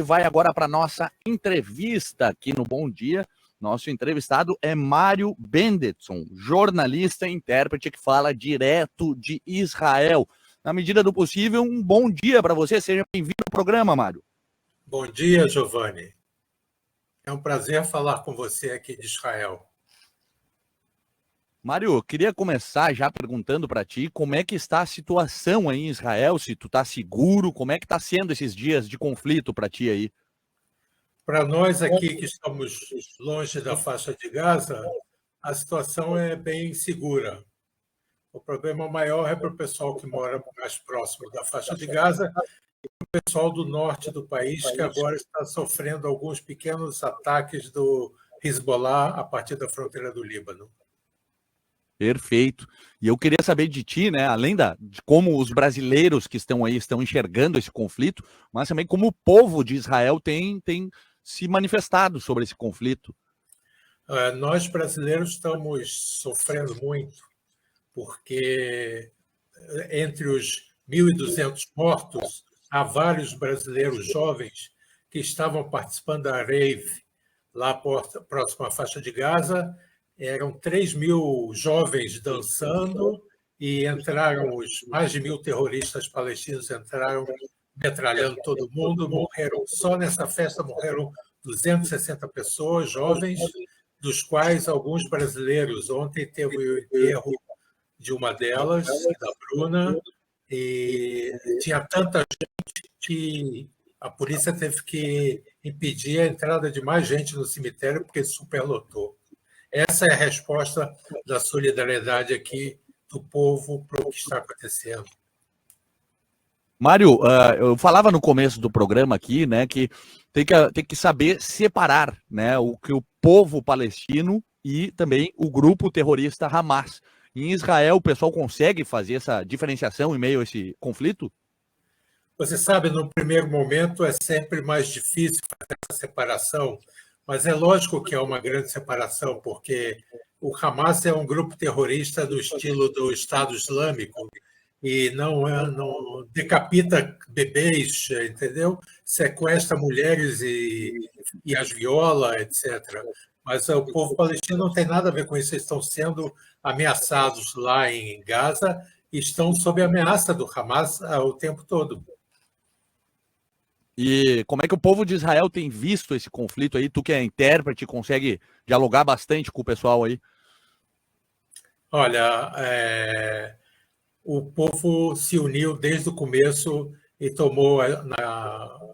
vai agora para a nossa entrevista aqui no Bom Dia. Nosso entrevistado é Mário Bendetson, jornalista e intérprete que fala direto de Israel. Na medida do possível, um bom dia para você. Seja bem-vindo ao programa, Mário. Bom dia, Giovanni. É um prazer falar com você aqui de Israel. Mário, eu queria começar já perguntando para ti como é que está a situação aí em Israel, se tu está seguro, como é que está sendo esses dias de conflito para ti aí? Para nós aqui que estamos longe da faixa de Gaza, a situação é bem segura. O problema maior é para o pessoal que mora mais próximo da faixa de Gaza e para o pessoal do norte do país, que agora está sofrendo alguns pequenos ataques do Hezbollah a partir da fronteira do Líbano. Perfeito. E eu queria saber de ti, né, além de como os brasileiros que estão aí estão enxergando esse conflito, mas também como o povo de Israel tem se manifestado sobre esse conflito. Nós, brasileiros, estamos sofrendo muito, porque entre os 1.200 mortos, há vários brasileiros jovens que estavam participando da rave lá próximo à faixa de Gaza. Eram 3.000 jovens dançando e entraram os mais de 1.000 terroristas palestinos, entraram metralhando todo mundo, morreram. Só nessa festa morreram 260 pessoas, jovens, dos quais alguns brasileiros. Ontem teve o enterro de uma delas, da Bruna, e tinha tanta gente que a polícia teve que impedir a entrada de mais gente no cemitério porque superlotou. Essa é a resposta da solidariedade aqui do povo para o que está acontecendo. Mário, eu falava no começo do programa aqui, né, que tem que saber separar, né, o que o povo palestino e também o grupo terrorista Hamas. Em Israel, o pessoal consegue fazer essa diferenciação em meio a esse conflito? Você sabe, no primeiro momento é sempre mais difícil fazer essa separação, mas é lógico que é uma grande separação, porque o Hamas é um grupo terrorista do estilo do Estado Islâmico e não decapita bebês, entendeu? Sequestra mulheres e as viola, etc. Mas o povo palestino não tem nada a ver com isso. Eles estão sendo ameaçados lá em Gaza e estão sob ameaça do Hamas o tempo todo. E como é que o povo de Israel tem visto esse conflito aí? Tu que é intérprete, consegue dialogar bastante com o pessoal aí? Olha, o povo se uniu desde o começo e tomou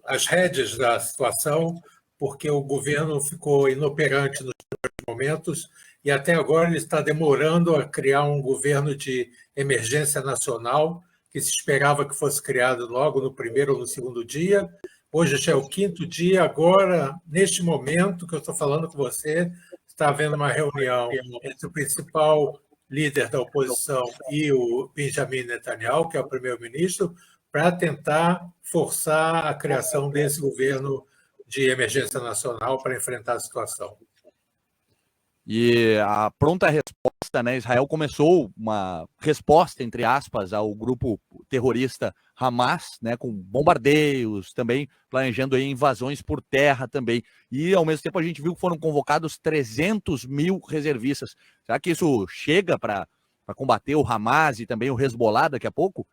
as rédeas da situação, porque o governo ficou inoperante nos primeiros momentos e até agora ele está demorando a criar um governo de emergência nacional, que se esperava que fosse criado logo no primeiro ou no segundo dia. Hoje já é o quinto dia, agora, neste momento que eu estou falando com você, está havendo uma reunião entre o principal líder da oposição e o Benjamin Netanyahu, que é o primeiro-ministro, para tentar forçar a criação desse governo de emergência nacional para enfrentar a situação. E a pronta resposta, né? Israel começou uma resposta, entre aspas, ao grupo terrorista Hamas, né? Com bombardeios, também planejando aí invasões por terra também. E, ao mesmo tempo, a gente viu que foram convocados 300.000 reservistas. Será que isso chega para combater o Hamas e também o Hezbollah daqui a pouco?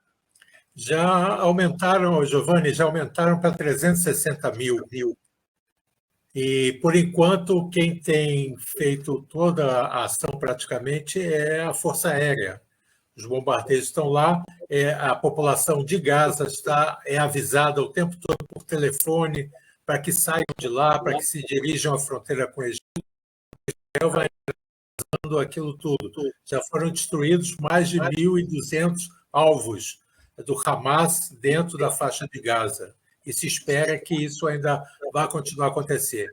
Já aumentaram, Giovanni, já aumentaram para 360.000. E, por enquanto, quem tem feito toda a ação praticamente é a Força Aérea. Os bombardeios estão lá, a população de Gaza é avisada o tempo todo por telefone para que saiam de lá, para que se dirijam à fronteira com o Egito. Israel vai fazendo aquilo tudo. Já foram destruídos mais de 1.200 alvos do Hamas dentro da faixa de Gaza. E se espera que isso ainda vai continuar a acontecer.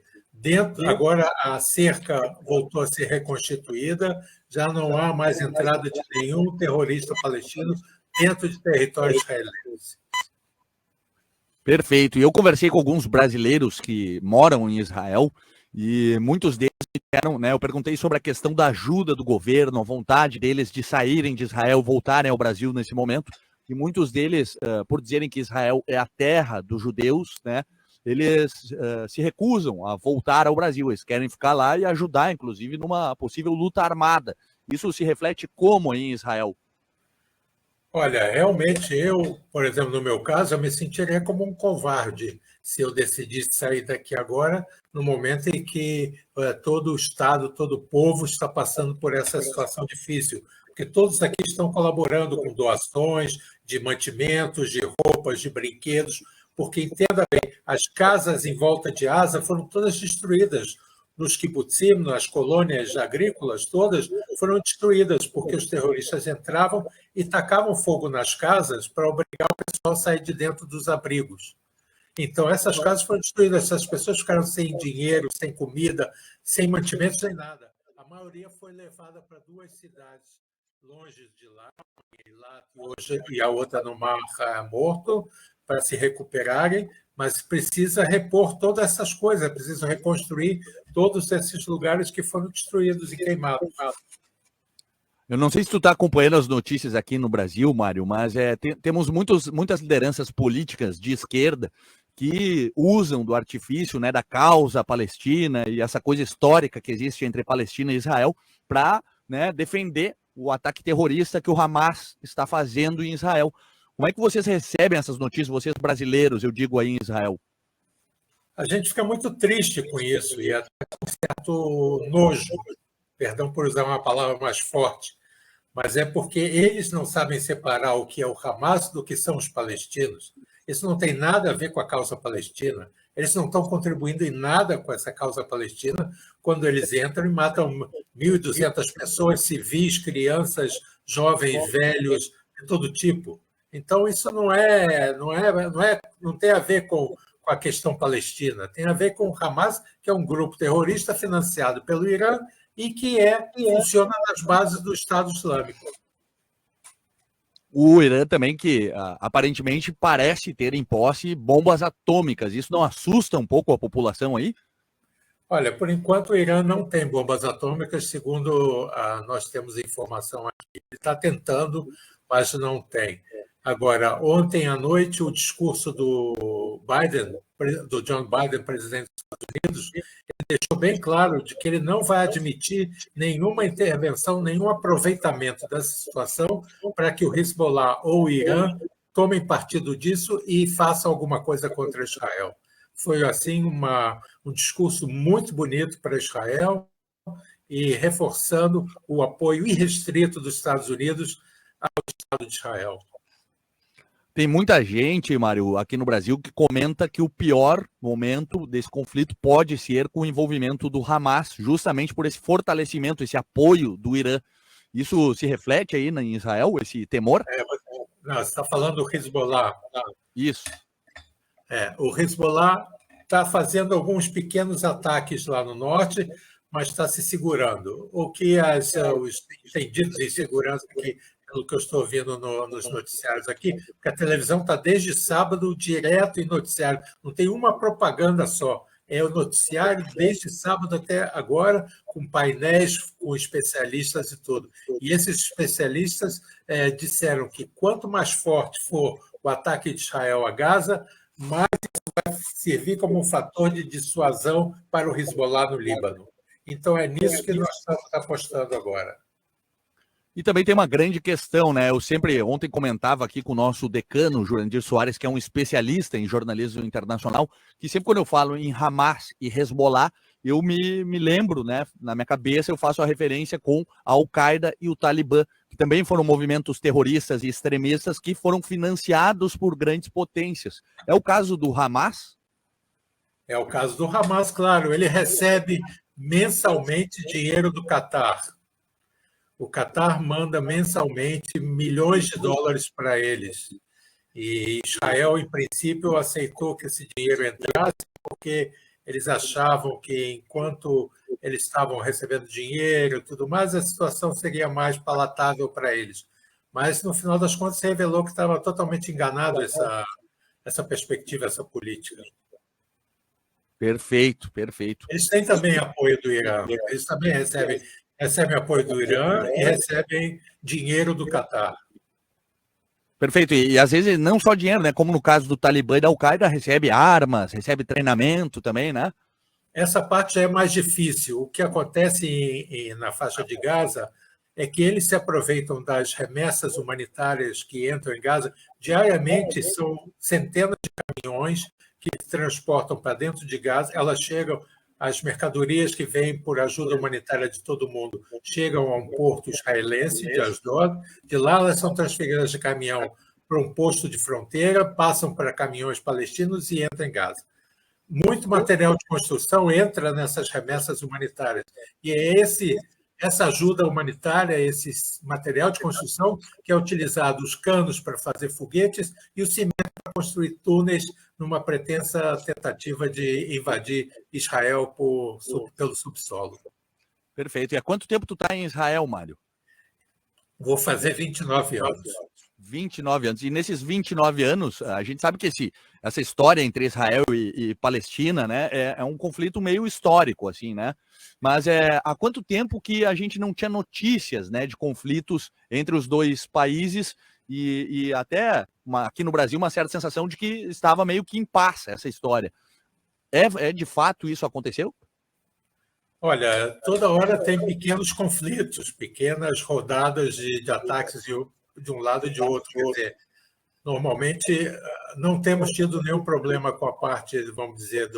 Agora a cerca voltou a ser reconstituída, já não há mais entrada de nenhum terrorista palestino dentro de território israelense. Perfeito. E eu conversei com alguns brasileiros que moram em Israel e muitos deles disseram, né? Eu perguntei sobre a questão da ajuda do governo, a vontade deles de saírem de Israel, voltarem ao Brasil nesse momento. E muitos deles, por dizerem que Israel é a terra dos judeus, né? eles se recusam a voltar ao Brasil. Eles querem ficar lá e ajudar, inclusive, numa possível luta armada. Isso se reflete como em Israel? Olha, realmente por exemplo, no meu caso, eu me sentiria como um covarde se eu decidisse sair daqui agora, no momento em que todo o Estado, todo o povo está passando por essa situação difícil. Porque todos aqui estão colaborando com doações de mantimentos, de roupas, de brinquedos, porque, entenda bem, as casas em volta de Asa foram todas destruídas. Nos kibbutzim, nas colônias agrícolas todas, foram destruídas, porque os terroristas entravam e tacavam fogo nas casas para obrigar o pessoal a sair de dentro dos abrigos. Então, essas casas foram destruídas, essas pessoas ficaram sem dinheiro, sem comida, sem mantimentos, sem nada. A maioria foi levada para 2 cidades longe de lá, e a outra no Mar Morto, para se recuperarem, mas precisa repor todas essas coisas, precisa reconstruir todos esses lugares que foram destruídos e queimados. Eu não sei se tu está acompanhando as notícias aqui no Brasil, Mário, mas temos muitas lideranças políticas de esquerda que usam do artifício, né, da causa palestina e essa coisa histórica que existe entre Palestina e Israel para, né, defender o ataque terrorista que o Hamas está fazendo em Israel. Como é que vocês recebem essas notícias, vocês brasileiros, eu digo aí em Israel? A gente fica muito triste com isso e até com certo nojo, perdão por usar uma palavra mais forte, mas é porque eles não sabem separar o que é o Hamas do que são os palestinos. Isso não tem nada a ver com a causa palestina. Eles não estão contribuindo em nada com essa causa palestina quando eles entram e matam 1.200 pessoas, civis, crianças, jovens, velhos, de todo tipo. Então, isso não tem a ver com a questão palestina, tem a ver com o Hamas, que é um grupo terrorista financiado pelo Irã e que funciona nas bases do Estado Islâmico. O Irã também, que aparentemente parece ter em posse bombas atômicas. Isso não assusta um pouco a população aí? Olha, por enquanto o Irã não tem bombas atômicas, segundo nós temos informação aqui. Ele está tentando, mas não tem. Agora, ontem à noite, o discurso do John Biden, presidente dos Estados Unidos, ele deixou bem claro de que ele não vai admitir nenhuma intervenção, nenhum aproveitamento dessa situação para que o Hezbollah ou o Irã tomem partido disso e façam alguma coisa contra Israel. Foi, assim, um discurso muito bonito para Israel e reforçando o apoio irrestrito dos Estados Unidos ao Estado de Israel. Tem muita gente, Mário, aqui no Brasil, que comenta que o pior momento desse conflito pode ser com o envolvimento do Hamas, justamente por esse fortalecimento, esse apoio do Irã. Isso se reflete aí em Israel, esse temor? Você está falando do Hezbollah. Isso. O Hezbollah está fazendo alguns pequenos ataques lá no norte, mas está se segurando. O que os entendidos em segurança aqui, pelo que eu estou vendo nos noticiários aqui, porque a televisão está desde sábado direto em noticiário, não tem uma propaganda só. É o noticiário desde sábado até agora, com painéis, com especialistas e tudo. E esses especialistas disseram que quanto mais forte for o ataque de Israel a Gaza, mais isso vai servir como um fator de dissuasão para o Hezbollah no Líbano. Então, é nisso que nós estamos apostando agora. E também tem uma grande questão, né? Eu sempre, ontem comentava aqui com o nosso decano, Jurandir Soares, que é um especialista em jornalismo internacional, que sempre quando eu falo em Hamas e Hezbollah, eu me lembro, né? Na minha cabeça eu faço a referência com a Al-Qaeda e o Talibã, que também foram movimentos terroristas e extremistas que foram financiados por grandes potências. É o caso do Hamas? É o caso do Hamas, claro. Ele recebe mensalmente dinheiro do Catar. O Catar manda mensalmente milhões de dólares para eles. E Israel, em princípio, aceitou que esse dinheiro entrasse porque eles achavam que, enquanto eles estavam recebendo dinheiro e tudo mais, a situação seria mais palatável para eles. Mas, no final das contas, se revelou que estava totalmente enganado essa perspectiva, essa política. Perfeito, perfeito. Eles têm também apoio do Irã. Eles também recebem apoio do Irã e recebem dinheiro do Catar. Perfeito. E às vezes não só dinheiro, né? Como no caso do Talibã e da Al-Qaeda, recebe armas, recebe treinamento também, né? Essa parte já é mais difícil. O que acontece na faixa de Gaza é que eles se aproveitam das remessas humanitárias que entram em Gaza. Diariamente são centenas de caminhões que transportam para dentro de Gaza. Elas chegam, as mercadorias que vêm por ajuda humanitária de todo mundo chegam a um porto israelense de Asdod. De lá elas são transferidas de caminhão para um posto de fronteira, passam para caminhões palestinos e entram em Gaza. Muito material de construção entra nessas remessas humanitárias. E é essa ajuda humanitária, esse material de construção, que é utilizado os canos para fazer foguetes e o cimento para construir túneis numa pretensa tentativa de invadir Israel pelo subsolo. Perfeito. E há quanto tempo tu está em Israel, Mário? Vou fazer 29 anos. 29 anos. E nesses 29 anos, a gente sabe que essa história entre Israel e Palestina, né, é um conflito meio histórico, assim, né? Mas há quanto tempo que a gente não tinha notícias, né, de conflitos entre os dois países e até aqui no Brasil uma certa sensação de que estava meio que em paz essa história. De fato isso aconteceu? Olha, toda hora tem pequenos conflitos, pequenas rodadas de ataques de um lado e de outro. Quer dizer, normalmente não temos tido nenhum problema com a parte, vamos dizer,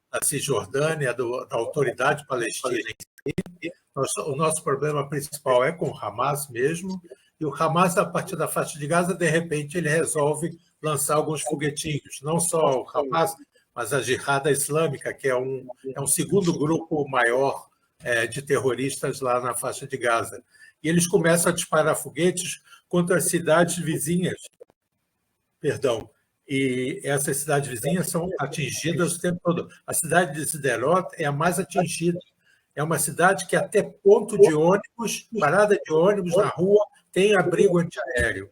da Cisjordânia, da autoridade palestina em si. O nosso problema principal é com o Hamas mesmo, e o Hamas, a partir da faixa de Gaza, de repente, ele resolve lançar alguns foguetinhos. Não só o Hamas, mas a Jihad Islâmica, que é um segundo grupo maior de terroristas lá na faixa de Gaza. E eles começam a disparar foguetes contra as cidades vizinhas. Perdão. E essas cidades vizinhas são atingidas o tempo todo. A cidade de Sderot é a mais atingida. É uma cidade que até ponto de ônibus, parada de ônibus na rua, tem abrigo antiaéreo.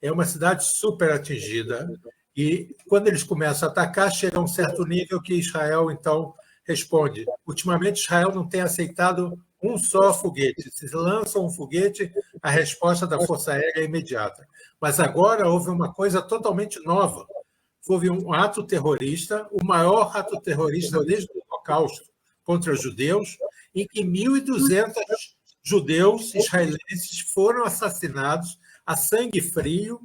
É uma cidade super atingida. E quando eles começam a atacar, chega a um certo nível que Israel, então, responde. Ultimamente, Israel não tem aceitado um só foguete. Se lançam um foguete, a resposta da Força Aérea é imediata. Mas agora houve uma coisa totalmente nova. Houve um ato terrorista, o maior ato terrorista desde o Holocausto contra os judeus, em que 1.200 judeus israelenses foram assassinados a sangue frio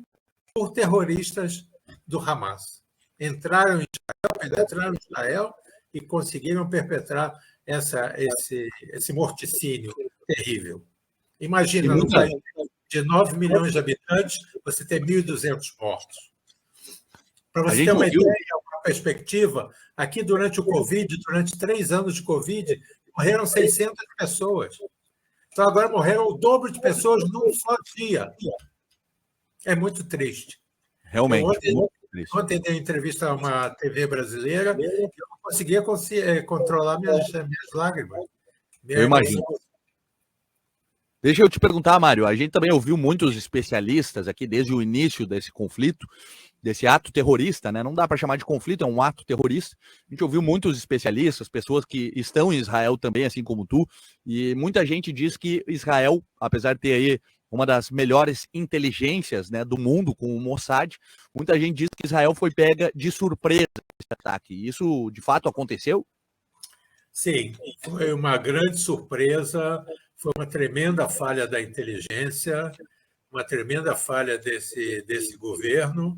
por terroristas do Hamas. Entraram em Israel, penetraram em Israel e conseguiram perpetrar esse morticínio terrível. Imagina, num país de 9 milhões de habitantes, você ter 1.200 mortos. Para você ter uma ideia, uma perspectiva, aqui durante o Covid, durante 3 anos de Covid, morreram 600 pessoas. Então, agora morreram o dobro de pessoas num só dia. É muito triste. Realmente. Ontem dei entrevista a uma TV brasileira e eu não conseguia controlar minhas lágrimas. Eu imagino. Deixa eu te perguntar, Mário, a gente também ouviu muitos especialistas aqui desde o início desse conflito, desse ato terrorista, né? Não dá para chamar de conflito, é um ato terrorista. A gente ouviu muitos especialistas, pessoas que estão em Israel também, assim como tu, e muita gente diz que Israel, apesar de ter aí uma das melhores inteligências, né, do mundo, com o Mossad, muita gente diz que Israel foi pega de surpresa nesse ataque. Isso, de fato, aconteceu? Sim, foi uma grande surpresa, foi uma tremenda falha da inteligência, uma tremenda falha desse governo.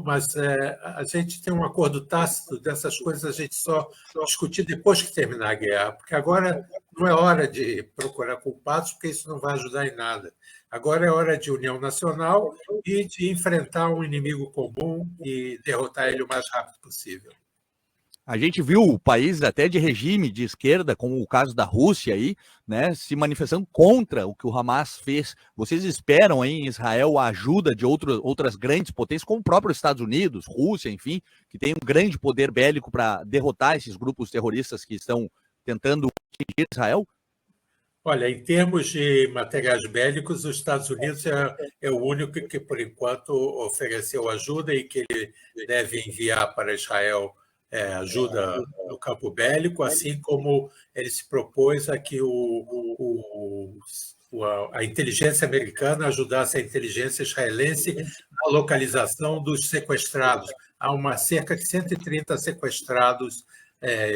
Mas a gente tem um acordo tácito dessas coisas, a gente só discutir depois que terminar a guerra, porque agora não é hora de procurar culpados, porque isso não vai ajudar em nada. Agora é hora de união nacional e de enfrentar um inimigo comum e derrotar ele o mais rápido possível. A gente viu países até de regime de esquerda, como o caso da Rússia aí, né, se manifestando contra o que o Hamas fez. Vocês esperam aí em Israel a ajuda de outras grandes potências, como o próprio Estados Unidos, Rússia, enfim, que tem um grande poder bélico para derrotar esses grupos terroristas que estão tentando atingir Israel? Olha, em termos de materiais bélicos, os Estados Unidos é o único que, por enquanto, ofereceu ajuda e que ele deve enviar para Israel ajuda no campo bélico, assim como ele se propôs a que a inteligência americana ajudasse a inteligência israelense na localização dos sequestrados. Há cerca de 130 sequestrados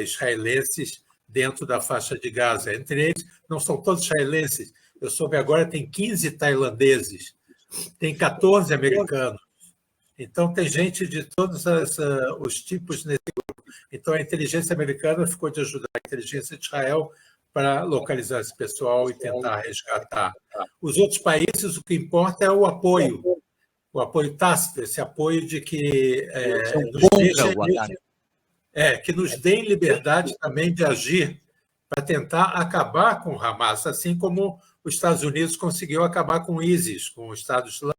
israelenses dentro da faixa de Gaza. Entre eles, não são todos israelenses. Eu soube agora, tem 15 tailandeses, tem 14 americanos. Então, tem gente de todos os tipos nesse grupo. Então, a inteligência americana ficou de ajudar a inteligência de Israel para localizar esse pessoal e tentar resgatar. Os outros países, o que importa é o apoio tácito, esse apoio de que nos deem liberdade também de agir para tentar acabar com o Hamas, assim como os Estados Unidos conseguiu acabar com o ISIS, com o Estado Islâmico,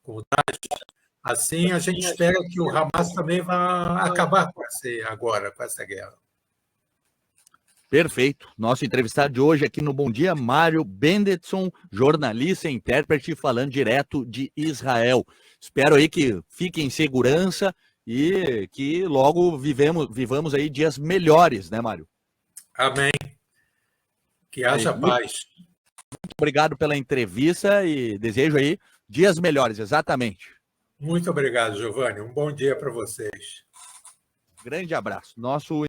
com o Daesh. Assim, a gente espera que o Hamas também vá acabar com essa guerra. Perfeito. Nosso entrevistado de hoje aqui no Bom Dia, Mário Bendetson, jornalista e intérprete, falando direto de Israel. Espero aí que fique em segurança e que logo vivamos aí dias melhores, né, Mário? Amém. Que haja paz. Muito obrigado pela entrevista e desejo aí dias melhores, exatamente. Muito obrigado, Giovanni. Um bom dia para vocês. Grande abraço. Nosso